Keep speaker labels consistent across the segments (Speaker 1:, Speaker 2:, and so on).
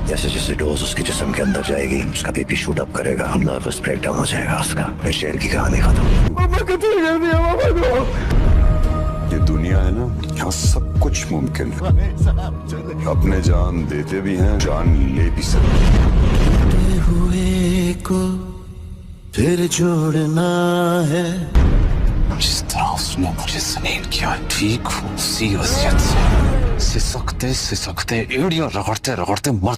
Speaker 1: जैसे जैसे डोज उसके जिस्म के अंदर जाएगी उसका बीपी शूट अप करेगा, नर्वस ब्रेकडाउन हो जाएगा उसका, फिर शेर की कहानी खत्म।
Speaker 2: पापा को तो कर दिया पापा को।
Speaker 3: ये दुनिया है ना, यहाँ सब कुछ मुमकिन है। अपने जान देते भी हैं, जान ले भी सकते हैं।
Speaker 4: हुए को फिर जोड़ना है।
Speaker 5: जिस तरह उसने मुझे जमीन किया ठीक उसी वसीयत से सिसकते एड़ियां रगड़ते रगड़ते मर।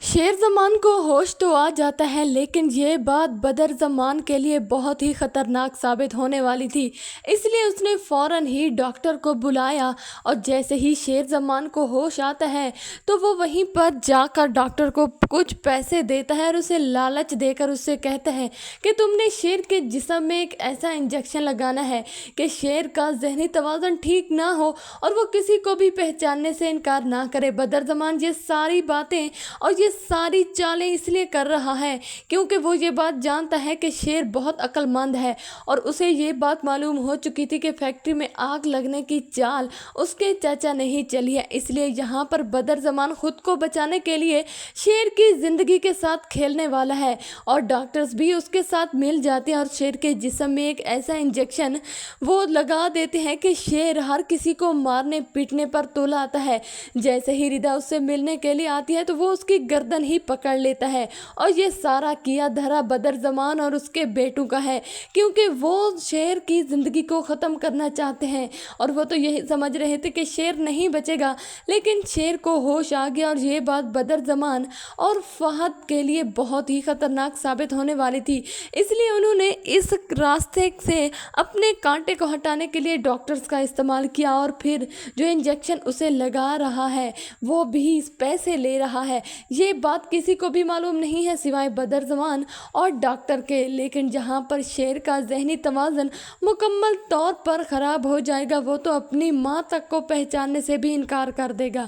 Speaker 6: शेर ज़मान को होश तो आ जाता है, लेकिन ये बात बदर ज़मान के लिए बहुत ही ख़तरनाक साबित होने वाली थी। इसलिए उसने फ़ौरन ही डॉक्टर को बुलाया और जैसे ही शेर ज़मान को होश आता है तो वो वहीं पर जाकर डॉक्टर को कुछ पैसे देता है और उसे लालच देकर उससे कहता है कि तुमने शेर के जिस्म में एक ऐसा इंजेक्शन लगाना है कि शेर का जहनी तवाज़ुन ठीक ना हो और वो किसी को भी पहचानने से इनकार ना करे। बदर ज़मान ये सारी बातें और ये सारी चालें इसलिए कर रहा है क्योंकि वो ये बात जानता है कि शेर बहुत अक्लमंद है और उसे ये बात मालूम हो चुकी थी कि फैक्ट्री में आग लगने की चाल उसके चाचा नहीं चली है। इसलिए यहाँ पर बदर ज़मान खुद को बचाने के लिए शेर की ज़िंदगी के साथ खेलने वाला है और डॉक्टर्स भी उसके साथ मिल जाते हैं और शेर के जिस्म में एक ऐसा इंजेक्शन वो लगा देते हैं कि शेर हर किसी को मारने पीटने पर तुल आता है। जैसे ही रिदा उससे मिलने के लिए आती है तो वो उसकी गर्दन ही पकड़ लेता है और ये सारा किया धरा बदर ज़मान और उसके बेटों का है क्योंकि वो शेर की ज़िंदगी को ख़त्म करना चाहते हैं और वो तो यही समझ रहे थे कि शेर नहीं बचेगा, लेकिन शेर को होश आ गया और ये बात बदर ज़मान और फहद के लिए बहुत ही ख़तरनाक साबित होने वाली थी। इसलिए उन्होंने इस रास्ते से अपने कांटे को हटाने के लिए डॉक्टर्स का इस्तेमाल किया और फिर जो इंजेक्शन उसे लगा रहा है वो भी पैसे ले रहा है। ये बात किसी को भी मालूम नहीं है सिवाय बदर ज़मान और डॉक्टर के। लेकिन जहाँ पर शेर का जहनी तवाज़ुन मुकम्मल तौर पर ख़राब हो जाएगा वो तो अपनी माँ तक को पहचानने से भी इनकार कर देगा।